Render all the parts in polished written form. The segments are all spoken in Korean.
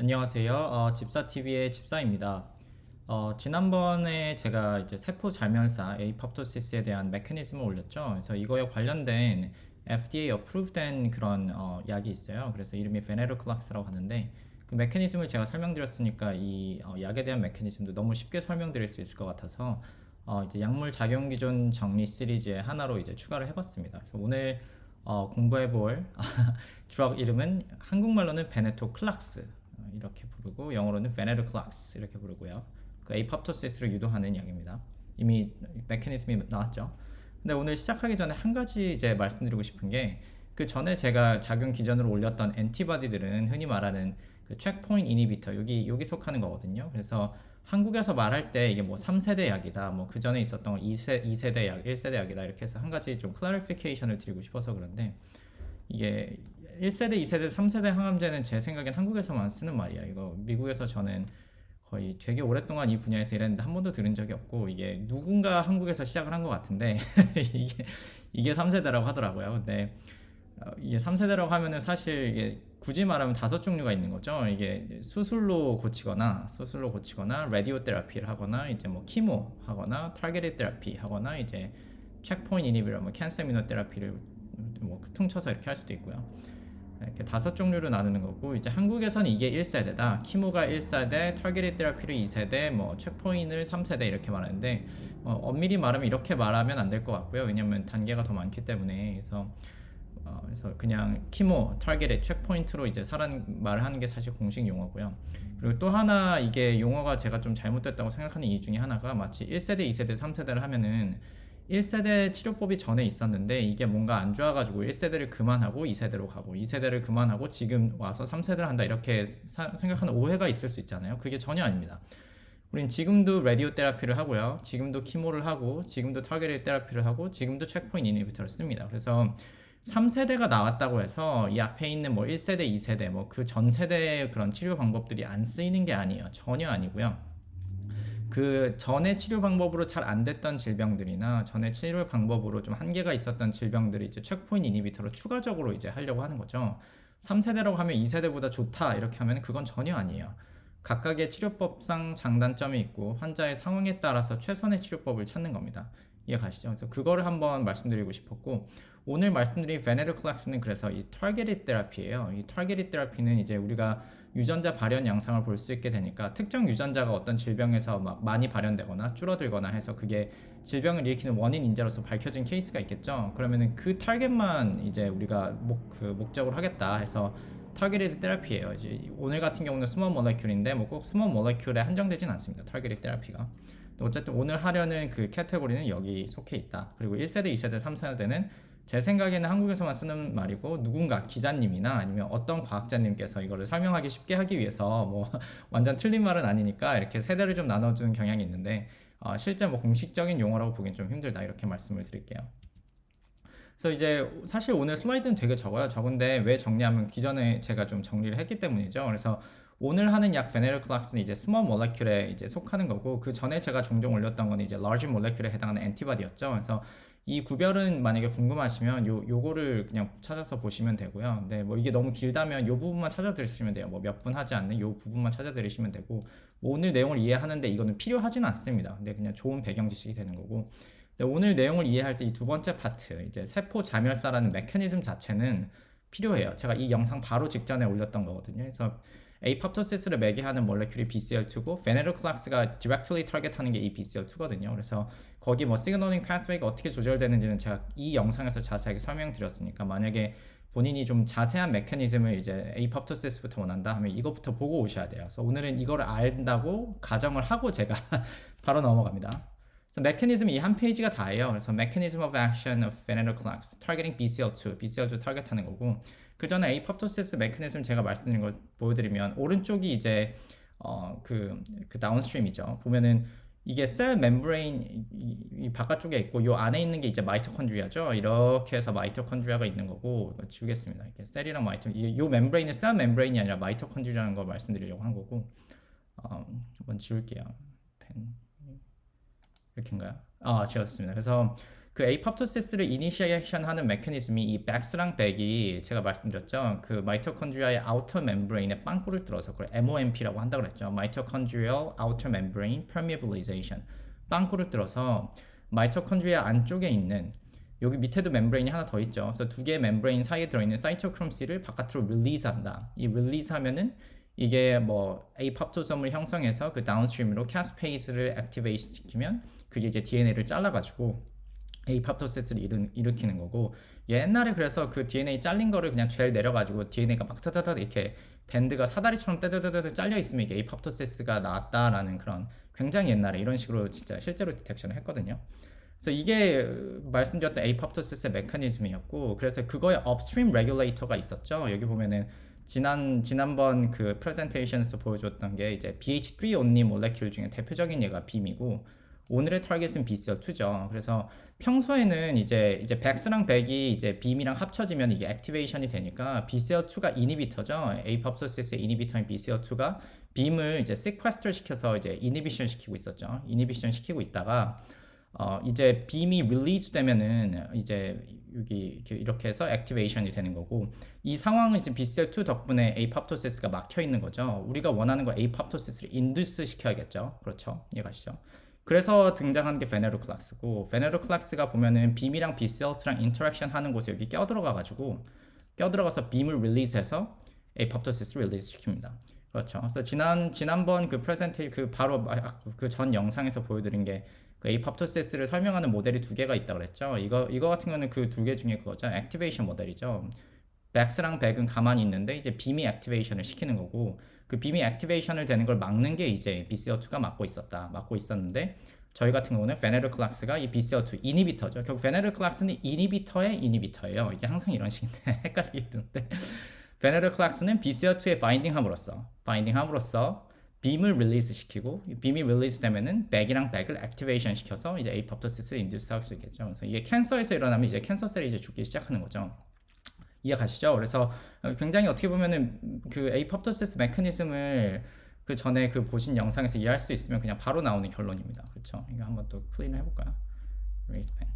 안녕하세요. 집사TV의 집사입니다. 지난번에 제가 이제 세포 잘면사 apoptosis에 대한 메커니즘을 올렸죠. 그래서 이거에 관련된 FDA approveden 그런 약이 있어요. 그래서 이름이 venetoclax라고 하는데 그 메커니즘을 제가 설명드렸으니까 이 약에 대한 메커니즘도 너무 쉽게 설명드릴 수 있을 것 같아서 이제 약물 작용 기준 정리 시리즈의 하나로 이제 추가를 해봤습니다. 그래서 오늘 공부해볼 drug 이름은 한국말로는 베네토클락스 이렇게 부르고 영어로는 venetoclax 이렇게 부르고요. 그 apoptosis를 유도하는 약입니다. 이미 메커니즘이 나왔죠. 근데 오늘 시작하기 전에 한 가지 이제 말씀드리고 싶은 게 그 전에 제가 작용 기전으로 올렸던 엔티바디들은 흔히 말하는 그 체크포인트 이니비터 여기 속하는 거거든요. 그래서 한국에서 말할 때 이게 뭐 3세대 약이다, 뭐 그 전에 있었던 2세대 약, 1세대 약이다 이렇게 해서 한 가지 좀 클래리피케이션을 드리고 싶어서 그런데 이게 1세대, 2세대, 3세대 항암제는 제 생각엔 한국에서만 쓰는 말이야. 이거 미국에서 저는 거의 되게 오랫동안 이 분야에서 일했는데 한 번도 들은 적이 없고 이게 누군가 한국에서 시작을 한 것 같은데 이게 3세대라고 하더라고요. 근데 이게 3세대라고 하면은 사실 이게 굳이 말하면 5종류가 있는 거죠. 이게 수술로 고치거나 라디오 테라피를 하거나 이제 뭐 키모 하거나 타겟ted 테라피 하거나 이제 체크포인트 이니비터 뭐 캔서 이뮤노 테라피를 뭐 퉁쳐서 이렇게 할 수도 있고요. 이렇게 5종류로 나누는 거고 이제 한국에서는 이게 1세대다. 키모가 1세대, 타겟ted 테라피를 2세대, 뭐 체크포인트를 3세대 이렇게 말하는데 엄밀히 말하면 이렇게 말하면 안 될 것 같고요. 왜냐면 단계가 더 많기 때문에 그래서 그냥 키모, 타겟의 체크포인트로 이제 사람 말을 하는 게 사실 공식 용어고요. 그리고 또 하나 이게 용어가 제가 좀 잘못됐다고 생각하는 이유 중에 하나가 마치 1세대, 2세대, 3세대를 하면은 1세대 치료법이 전에 있었는데 이게 뭔가 안 좋아가지고 1세대를 그만하고 2세대로 가고 2세대를 그만하고 지금 와서 3세대를 한다 이렇게 생각하는 오해가 있을 수 있잖아요. 그게 전혀 아닙니다. 우린 지금도 라디오 테라피를 하고요. 지금도 키모를 하고 지금도 타겟 테라피를 하고 지금도 체크포인트 이니비터를 씁니다. 그래서 3세대가 나왔다고 해서 이 앞에 있는 뭐 1세대, 2세대 뭐 그 전 세대의 그런 치료 방법들이 안 쓰이는 게 아니에요. 전혀 아니고요. 그 전에 치료 방법으로 잘 안 됐던 질병들이나 전에 치료 방법으로 좀 한계가 있었던 질병들이 이제 체크포인트 이니비터로 추가적으로 이제 하려고 하는 거죠. 3세대라고 하면 2세대보다 좋다 이렇게 하면 그건 전혀 아니에요. 각각의 치료법상 장단점이 있고 환자의 상황에 따라서 최선의 치료법을 찾는 겁니다. 이해 가시죠? 그래서 그거를 한번 말씀드리고 싶었고 오늘 말씀드린 베네르클락스는 그래서 이 타겟ted 테라피예요. 이 타겟ted 테라피는 이제 우리가 유전자 발현 양상을 볼 수 있게 되니까 특정 유전자가 어떤 질병에서 막 많이 발현되거나 줄어들거나 해서 그게 질병을 일으키는 원인 인자로서 밝혀진 케이스가 있겠죠. 그러면은 그 타겟만 이제 우리가 목적으로 하겠다 해서 타겟리드 테라피예요. 이제 오늘 같은 경우는 스몰 모레큘인데 뭐 꼭 스몰 모레큘에 한정되진 않습니다. 타겟리드 테라피가. 어쨌든 오늘 하려는 그 카테고리는 여기 속해 있다. 그리고 1세대, 2세대, 3세대는 제 생각에는 한국에서만 쓰는 말이고 누군가 기자님이나 아니면 어떤 과학자님께서 이거를 설명하기 쉽게 하기 위해서 뭐 완전 틀린 말은 아니니까 이렇게 세대를 좀 나눠주는 경향이 있는데 실제 뭐 공식적인 용어라고 보기엔 좀 힘들다 이렇게 말씀을 드릴게요. 그래서 이제 사실 오늘 슬라이드는 되게 적어요. 적은데 왜 적냐면 기존에 제가 좀 정리를 했기 때문이죠. 그래서 오늘 하는 약 베네르클락스는 이제 스몰 몰레큘에 이제 속하는 거고 그 전에 제가 종종 올렸던 건 이제 라지 몰레큘에 해당하는 엔티바디였죠. 그래서 이 구별은 만약에 궁금하시면 요거를 그냥 찾아서 보시면 되고요. 근데 뭐 이게 너무 길다면 요 부분만 찾아 들으시면 돼요. 뭐 몇 분 하지 않는 요 부분만 찾아 들으시면 되고 뭐 오늘 내용을 이해하는데 이거는 필요하지는 않습니다. 근데 그냥 좋은 배경 지식이 되는 거고 오늘 내용을 이해할 때 이 두 번째 파트, 이제 세포 자멸사라는 메커니즘 자체는 필요해요. 제가 이 영상 바로 직전에 올렸던 거거든요. 그래서 apoptosis를 매개하는 몰레큘이 BCL2고 venetoclax가 directly target하는 게 이 BCL2거든요. 그래서 거기 뭐 signaling pathway가 어떻게 조절되는지는 제가 이 영상에서 자세하게 설명드렸으니까 만약에 본인이 좀 자세한 메커니즘을 이제 apoptosis부터 원한다 하면 이것부터 보고 오셔야 돼요. 그래서 오늘은 이거를 안다고 가정을 하고 제가 바로 넘어갑니다. 그래서 메커니즘이 이 한 페이지가 다예요. 그래서 mechanism of action of venetoclax, targeting BCL2, BCL2 타겟하는 거고 그 전에 apoptosis 메커니즘 제가 말씀드린 거 보여드리면 오른쪽이 이제 그 다운스트림이죠. 보면은 이게 셀 멤브레인 이 바깥쪽에 있고 요 안에 있는 게 이제 마이토콘드리아죠. 이렇게 해서 마이토콘드리아가 있는 거고 이거 지우겠습니다. 이렇게 셀이랑 요 멤브레인은 셀 멤브레인이 아니라 마이토콘드리아라는 걸 말씀드리려고 한 거고 한번 지울게요. 펜 이렇게인가요? 지웠습니다. 그래서 그 apoptosis를 이니시에이션 하는 메커니즘이 이 백스랑 백이 제가 말씀드렸죠. 그 마이토콘드리아의 아우터 멤브레인에 빵꾸를 뚫어서 그걸 MOMP라고 한다 그랬죠. Mitochondrial Outer Membrane Permeabilization. 빵꾸를 뚫어서 마이토콘드리아 안쪽에 있는 여기 밑에도 멤브레인이 하나 더 있죠. 그래서 두 개의 멤브레인 사이에 들어있는 사이토크롬 C를 바깥으로 릴리즈한다. 이 릴리즈하면은 이게 뭐 apoptose을 형성해서 그 다운스트림으로 캐스페이스를 액티베이트 시키면 그게 이제 DNA를 잘라가지고 apoptosis를 일으키는 거고 옛날에 그래서 그 DNA 잘린 거를 그냥 젤 내려가지고 DNA가 막 타타타 이렇게 밴드가 사다리처럼 떼떼떼떼 잘려 있으면 이게 apoptosis가 나왔다라는 그런 굉장히 옛날에 이런 식으로 진짜 실제로 디텍션을 했거든요. 그래서 이게 말씀드렸던 apoptosis의 메커니즘이었고 그래서 그거의 upstream regulator가 있었죠. 여기 보면은 지난번 그 프레젠테이션에서 보여줬던 게 이제 BH3 only 모레큘 중에 대표적인 얘가 빔이고 오늘의 타겟은 BCL2죠. 그래서 평소에는 이제 백스랑 백이 이제 빔이랑 합쳐지면 이게 액티베이션이 되니까 BCL2가 이니비터죠. apoptosis의 이니비터인 BCL2가 빔을 이제 sequester 시켜서 이제 이니비션 시키고 있었죠. 이니비션 시키고 있다가 이제 빔이 릴리즈 되면은 이제 여기 이렇게 해서 액티베이션이 되는 거고 이 상황은 이제 BCL2 덕분에 apoptosis가 막혀 있는 거죠. 우리가 원하는 거 apoptosis를 인듀스 시켜야겠죠. 그렇죠? 이해가시죠? 그래서 등장한 게 베네로클락스고 베네로클락스가 보면은 빔이랑 BCL2랑 인터랙션 하는 곳에 여기 껴들어가가지고 껴들어가서 빔을 릴리즈해서 apoptosis를 릴리즈 시킵니다. 그렇죠. 그래서 지난번 그 프레젠테이 그 바로 그 전 영상에서 보여드린 게 그 apoptosis를 설명하는 모델이 두 개가 있다고 그랬죠. 이거 같은 거는 그 두 개 중에 그거죠. 액티베이션 모델이죠. 백스랑 백은 가만히 있는데 이제 빔이 액티베이션을 시키는 거고 그 빔이 액티베이션을 되는 걸 막는 게 이제 BCL2가 막고 있었는데 저희 같은 경우는 베네르클락스가 이 BCL2 이니비터죠. 결국 베네르클락스는 이니비터의 이니비터예요. 이게 항상 이런 식인데 헷갈리게 되는데 베네르클락스는 BCL2에 바인딩함으로써 빔을 릴리즈 시키고 빔이 릴리즈 되면은 백이랑 백을 액티베이션 시켜서 이제 apoptosis를 인듀스 할 수 있겠죠. 그래서 이게 캔서에서 일어나면 이제 캔서 셀이 이제 죽기 시작하는 거죠. 이해가시죠? 그래서 굉장히 어떻게 보면은 그 apoptosis 메커니즘을 그 전에 그 보신 영상에서 이해할 수 있으면 그냥 바로 나오는 결론입니다. 그렇죠? 이거 한번 또 클린을 해볼까요? Raise pen.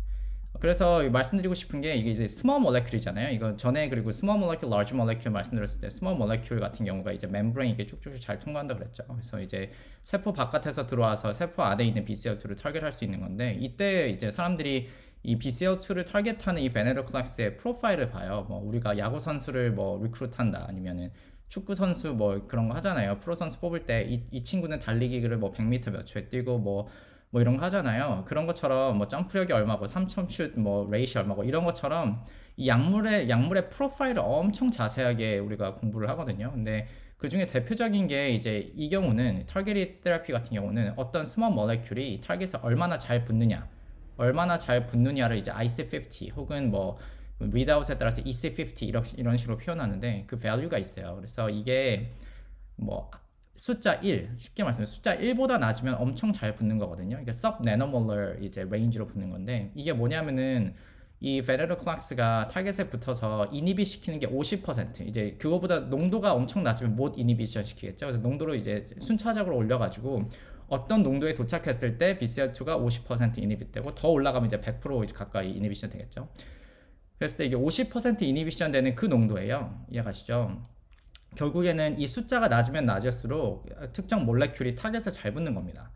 그래서 말씀드리고 싶은 게 이게 이제 small molecule이잖아요. 이거 전에 그리고 small molecule, large molecule 말씀드렸을 때 small molecule 같은 경우가 이제 membrane 이게 쭉쭉쭉 잘 통과한다 그랬죠. 그래서 이제 세포 바깥에서 들어와서 세포 안에 있는 BCL2를 타겟할 수 있는 건데 이때 이제 사람들이 이 BCL2를 타겟하는 이 베네로클락스의 프로파일을 봐요. 뭐 우리가 야구 선수를 뭐 리크루트한다 아니면은 축구 선수 뭐 그런 거 하잖아요. 프로 선수 뽑을 때 이 친구는 달리기를 뭐 100m 몇 초에 뛰고 뭐 이런 거 하잖아요. 그런 것처럼 뭐 점프력이 얼마고 3점슛 뭐 레이시 얼마고 이런 것처럼 이 약물의 프로파일을 엄청 자세하게 우리가 공부를 하거든요. 근데 그 중에 대표적인 게 이제 이 경우는 타겟 테라피 같은 경우는 어떤 스몰 모레큘이 타겟에 얼마나 잘 붙느냐를 이제 IC50 혹은 뭐 readout에 따라서 EC50 이런 식으로 표현하는데 그 value가 있어요. 그래서 이게 뭐 숫자 1, 쉽게 말씀해 숫자 1보다 낮으면 엄청 잘 붙는 거거든요. 이게 sub nanomolar 이제 range로 붙는 건데 이게 뭐냐면은 이 베네로클락스가 타겟에 붙어서 이니비 시키는 게 50% 이제 그거보다 농도가 엄청 낮으면 못 이니비션 시키겠죠. 그래서 농도를 이제 순차적으로 올려가지고 어떤 농도에 도착했을 때 BCL2가 50% 이니빗 되고 더 올라가면 이제 100% 이제 가까이 이니비션 되겠죠. 그랬을 때 이게 50% 이니비션 되는 그 농도예요. 이해가시죠? 결국에는 이 숫자가 낮으면 낮을수록 특정 몰레큘이 타겟에 잘 붙는 겁니다.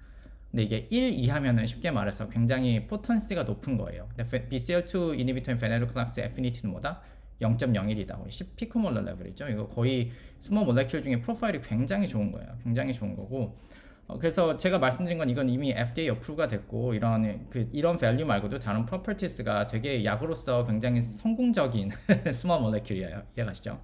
근데 이게 1 이하면은 쉽게 말해서 굉장히 포턴시가 높은 거예요. BCL2 이니비터인 베네로클락스의 애피니티는 뭐다? 0.01이다. 10 피코몰러 레벨이죠. 이거 거의 스몰 몰레큘 중에 프로파일이 굉장히 좋은 거예요. 굉장히 좋은 거고. 그래서 제가 말씀드린 건 이건 이미 FDA 어프로가 됐고 이런 밸류 말고도 다른 프로퍼티스가 되게 약으로서 굉장히 성공적인 스몰 몰레큘이에요. 이해가시죠?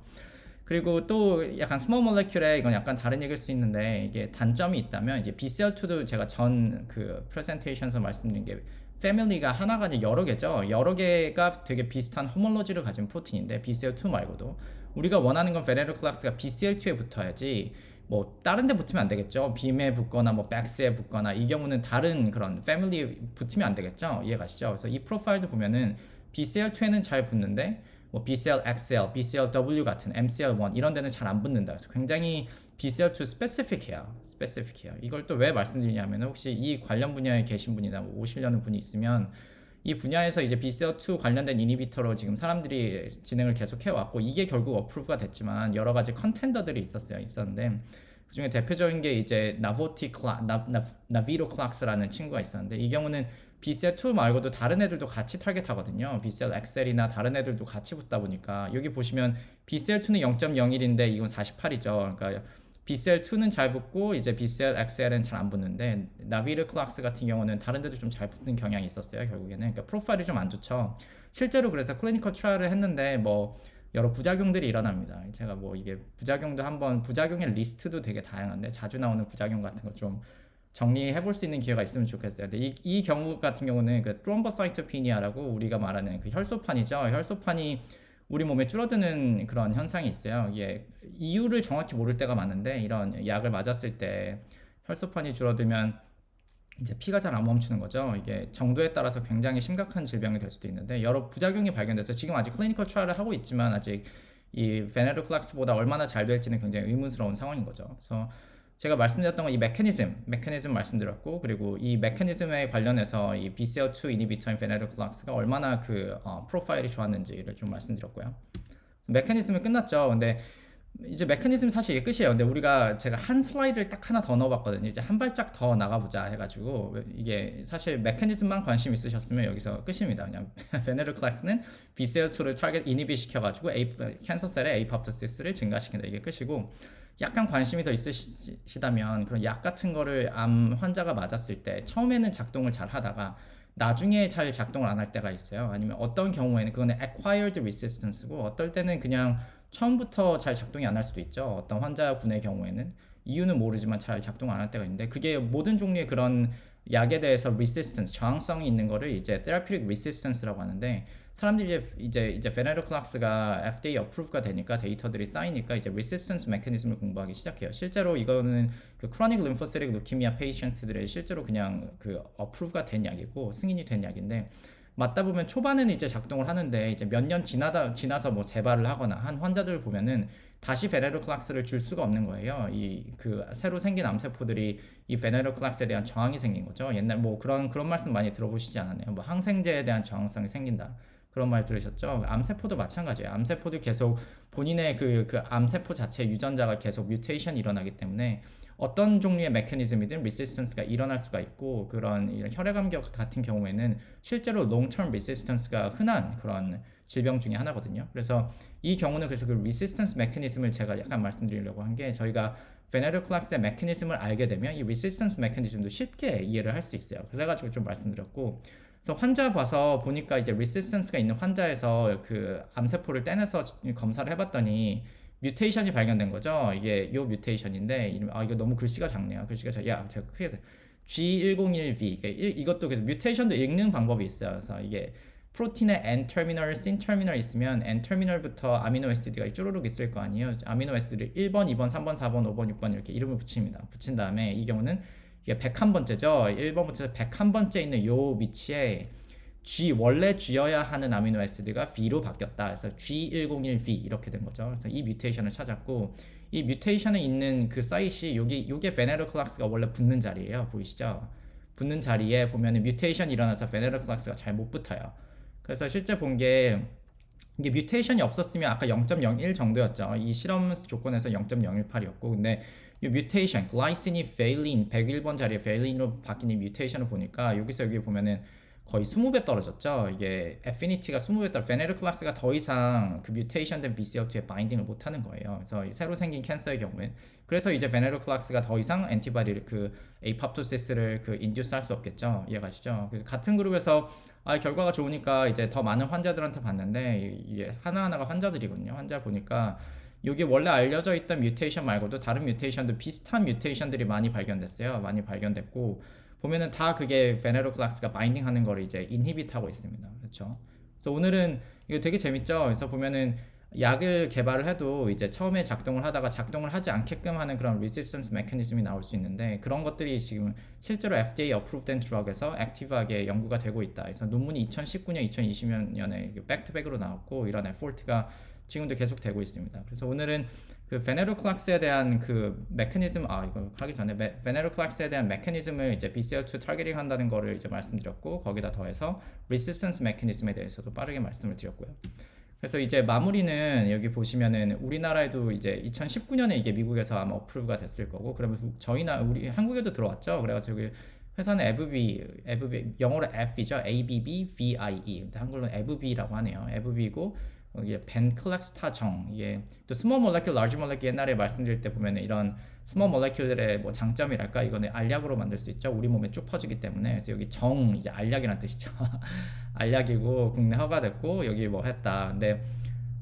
그리고 또 약간 스몰 몰레큘에 이건 약간 다른 얘기일 수 있는데 이게 단점이 있다면 이제 BCL2도 제가 전 그 프레젠테이션에서 말씀드린 게 패밀리가 하나가 아니라 여러 개죠. 여러 개가 되게 비슷한 호몰로지를 가진 프로틴인데 BCL2 말고도 우리가 원하는 건 베네로클락스가 BCL2에 붙어야지 뭐 다른 데 붙으면 안 되겠죠. 빔에 붙거나 뭐 백스에 붙거나 이 경우는 다른 그런 패밀리에 붙으면 안 되겠죠. 이해가시죠? 그래서 이 프로파일도 보면은 BCL2에는 잘 붙는데 뭐 BCL XL, BCLW 같은 MCL1 이런 데는 잘 안 붙는다. 그래서 굉장히 BCL2 스페시픽해요. 이걸 또 왜 말씀드리냐면 혹시 이 관련 분야에 계신 분이나 뭐 오시려는 분이 있으면 이 분야에서 이제 BCL2 관련된 이니비터로 지금 사람들이 진행을 계속 해왔고 이게 결국 어프로브가 됐지만 여러 가지 컨텐더들이 있었는데 그중에 대표적인 게 이제 나비로 클락스라는 친구가 있었는데 이 경우는 BCL2 말고도 다른 애들도 같이 타겟하거든요. BCL XL이나 다른 애들도 같이 붙다 보니까 여기 보시면 BCL2는 0.01인데 이건 48이죠. 그러니까 BCL2는 잘 붙고 이제 BCL XL은 잘 안 붙는데 나비르 클락스 같은 경우는 다른 데도 좀 잘 붙는 경향이 있었어요. 결국에는 그러니까 프로파일이 좀 안 좋죠. 실제로 그래서 클리니컬 트라이얼을 했는데 뭐 여러 부작용들이 일어납니다. 제가 뭐 이게 부작용도 한번 부작용의 리스트도 되게 다양한데 자주 나오는 부작용 같은 거 좀 정리해 볼 수 있는 기회가 있으면 좋겠어요. 근데 이 경우 같은 경우는 그 트롬보사이토피니아라고 우리가 말하는 그 혈소판이죠. 혈소판이 우리 몸에 줄어드는 그런 현상이 있어요. 이게 이유를 정확히 모를 때가 많은데 이런 약을 맞았을 때 혈소판이 줄어들면 이제 피가 잘 안 멈추는 거죠. 이게 정도에 따라서 굉장히 심각한 질병이 될 수도 있는데 여러 부작용이 발견돼서 지금 아직 클리니컬 트라이얼을 하고 있지만 아직 이 베네루클락스보다 얼마나 잘 될지는 굉장히 의문스러운 상황인 거죠. 그래서 제가 말씀드렸던 건 이 메커니즘 말씀드렸고 그리고 이 메커니즘에 관련해서 이 BCL2 이니비터인 베네루클락스가 얼마나 그 프로파일이 좋았는지를 좀 말씀드렸고요. 메커니즘은 끝났죠. 근데 이제 메커니즘 사실 이게 끝이에요. 근데 제가 한 슬라이드를 딱 하나 더 넣어봤거든요. 이제 한 발짝 더 나가보자 해가지고 이게 사실 메커니즘만 관심 있으셨으면 여기서 끝입니다. 그냥 베네루클락스는 BCL2를 타겟 이니비 시켜가지고 캔서셀의 에이팝토시스를 증가시킨다. 이게 끝이고 약간 관심이 더 있으시다면 그런 약 같은 거를 암 환자가 맞았을 때 처음에는 작동을 잘 하다가 나중에 잘 작동을 안 할 때가 있어요. 아니면 어떤 경우에는 그거는 acquired resistance고 어떨 때는 그냥 처음부터 잘 작동이 안 할 수도 있죠. 어떤 환자군의 경우에는 이유는 모르지만 잘 작동 안 할 때가 있는데 그게 모든 종류의 그런 약에 대해서 resistance, 저항성이 있는 거를 이제 therapeutic resistance라고 하는데 사람들이 이제 베네루클락스가 FDA approve가 되니까 데이터들이 쌓이니까 이제 resistance 메커니즘을 공부하기 시작해요. 실제로 이거는 그 chronic lymphocytic leukemia patients들의 실제로 그냥 그 approve가 된 약이고 승인이 된 약인데 맞다 보면 초반에는 이제 작동을 하는데 이제 몇 년 지나서 뭐 재발을 하거나 한 환자들을 보면은 다시 베네루클락스를 줄 수가 없는 거예요. 이 그 새로 생긴 암세포들이 이 베네루클락스에 대한 저항이 생긴 거죠. 옛날 뭐 그런 말씀 많이 들어보시지 않았나요? 뭐 항생제에 대한 저항성이 생긴다. 그런 말 들으셨죠? 암세포도 마찬가지예요. 암세포도 계속 본인의 그 암세포 자체 유전자가 계속 뮤테이션이 일어나기 때문에 어떤 종류의 메커니즘이든 리시스턴스가 일어날 수가 있고 그런 혈액암격 같은 경우에는 실제로 롱텀 리시스턴스가 흔한 그런 질병 중에 하나거든요. 그래서 이 경우는 그래서 그 리시스턴스 메커니즘을 제가 약간 말씀드리려고 한 게 저희가 베네루클락스의 메커니즘을 알게 되면 이 리시스턴스 메커니즘도 쉽게 이해를 할 수 있어요. 그래가지고 좀 말씀드렸고 그래서 환자 봐서 보니까 이제 리시스턴스가 있는 환자에서 그 암세포를 떼내서 검사를 해봤더니 뮤테이션이 발견된 거죠. 이게 요 뮤테이션인데 이거 너무 글씨가 작네요. 제가 크게 해서 G101V 이것도 그래서 뮤테이션도 읽는 방법이 있어요. 그래서 이게 프로틴의 N-터미널, C-터미널 있으면 N-터미널부터 아미노 애시드가 쭈루룩 있을 거 아니에요. 아미노 애시드를 1번, 2번, 3번, 4번, 5번, 6번 이렇게 이름을 붙입니다. 붙인 다음에 이 경우는 이게 101번째죠. 1번부터 101번째 있는 요 위치에 원래 G여야 하는 아미노 애시드가 V로 바뀌었다. 그래서 G101V 이렇게 된 거죠. 그래서 이 뮤테이션을 찾았고 이 뮤테이션에 있는 그 사이트이 요게 베네루클락스가 원래 붙는 자리예요. 보이시죠? 붙는 자리에 보면은 뮤테이션이 일어나서 베네루클락스가 잘 못 붙어요. 그래서 실제 본 게 이게 뮤테이션이 없었으면 아까 0.01 정도였죠. 이 실험 조건에서 0.018이었고 근데 이 뮤테이션, 글라이시니 베일린 101번 자리에 베일린으로 바뀐 이 뮤테이션을 보니까 여기 보면은 거의 20배 떨어졌죠. 이게 애피니티가 20배 베네루클락스가 더 이상 그 뮤테이션된 BCL2에 바인딩을 못 하는 거예요. 그래서 새로 생긴 캔서의 경우엔 그래서 이제 베네루클락스가 더 이상 엔티바디를 그 에이팝토시스를 그 인듀스 할 수 없겠죠. 이해가시죠? 그래서 같은 그룹에서 결과가 좋으니까 이제 더 많은 환자들한테 봤는데 이게 하나하나가 환자들이거든요. 환자 보니까 이게 원래 알려져 있던 뮤테이션 말고도 다른 뮤테이션도 비슷한 뮤테이션들이 많이 발견됐어요. 많이 발견됐고 보면은 다 그게 베네루클락스가 바인딩하는 거를 이제 인히빗하고 있습니다. 그렇죠? 그래서 오늘은 이거 되게 재밌죠. 그래서 보면은 약을 개발을 해도 이제 처음에 작동을 하다가 작동을 하지 않게끔 하는 그런 레지스턴스 메커니즘이 나올 수 있는데 그런 것들이 지금 실제로 FDA approved 드럭에서 액티브하게 연구가 되고 있다. 그래서 논문이 2019년, 2020년에 백투백으로 나왔고 이런 에포트가 지금도 계속 되고 있습니다. 그래서 오늘은 그 베네루클락스에 대한 그 메커니즘, 이거 하기 전에 베네루클락스에 대한 메커니즘을 이제 BCL2 타겟팅 한다는 거를 이제 말씀드렸고, 거기다 더해서 레지스턴스 메커니즘에 대해서도 빠르게 말씀을 드렸고요. 그래서 이제 마무리는 여기 보시면은 우리나라에도 이제 2019년에 이게 미국에서 아마 어프로브가 됐을 거고, 그러면 우리 한국에도 들어왔죠. 그래가지고 여기 회사는 AbbVie, 영어로 F이죠. AbbVie. 근데 한글로는 AbbVie라고 하네요. AbbVie고, 이게 벤클렉스타정, 이게 또 스몰 몰레큘, 라지 몰레큘 옛날에 말씀드릴 때 보면 이런 스몰 몰레큘의 뭐 장점이랄까, 이거는 알약으로 만들 수 있죠. 우리 몸에 쭉 퍼지기 때문에. 그래서 여기 이제 알약이란 뜻이죠. 알약이고 국내 허가됐고 여기 뭐 했다. 근데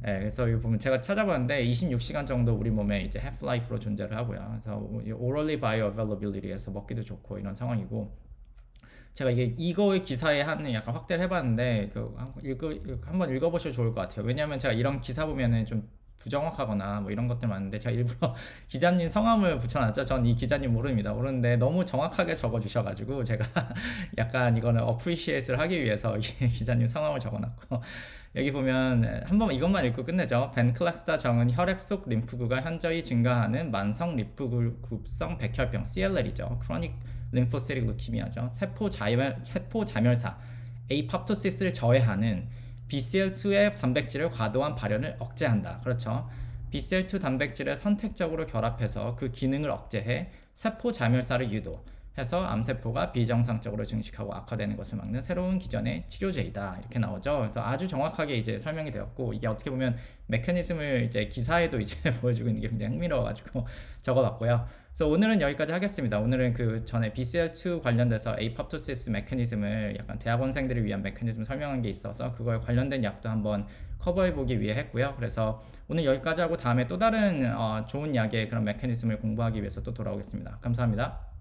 그래서 여기 보면 제가 찾아봤는데 26시간 정도 우리 몸에 이제 half-life로 존재를 하고요. 그래서 orally bioavailability에서 먹기도 좋고 이런 상황이고, 제가 이거의 기사에 한 약간 확대를 해봤는데 한번 읽어보셔도 좋을 것 같아요. 왜냐하면 제가 이런 기사 보면은 좀 부정확하거나 뭐 이런 것들 많은데, 제가 일부러 기자님 성함을 붙여놨죠. 전 이 기자님 모르는데 너무 정확하게 적어주셔가지고 제가 약간 이거는 어프리시에이트를 하기 위해서 기자님 성함을 적어놨고, 여기 보면 한번 이것만 읽고 끝내죠. 벤클락스타 정은 혈액 속 림프구가 현저히 증가하는 만성 림프구성 백혈병 CLL이죠. 크로닉 림포시틱 루키미아죠. 세포 자멸사 에이팝토시스를 저해하는 BCL2의 단백질을 과도한 발현을 억제한다. 그렇죠. BCL2 단백질을 선택적으로 결합해서 그 기능을 억제해 세포 자멸사를 유도해서 암세포가 비정상적으로 증식하고 악화되는 것을 막는 새로운 기전의 치료제이다. 이렇게 나오죠. 그래서 아주 정확하게 이제 설명이 되었고, 이게 어떻게 보면 메커니즘을 이제 기사에도 이제 보여주고 있는 게 굉장히 흥미로워가지고 적어봤고요. 그래서 오늘은 여기까지 하겠습니다. 오늘은 그 전에 BCL2 관련돼서 에이팝토시스 메커니즘을 약간 대학원생들을 위한 메커니즘을 설명한 게 있어서 그거에 관련된 약도 한번 커버해보기 위해 했고요. 그래서 오늘 여기까지 하고 다음에 또 다른 좋은 약의 그런 메커니즘을 공부하기 위해서 또 돌아오겠습니다. 감사합니다.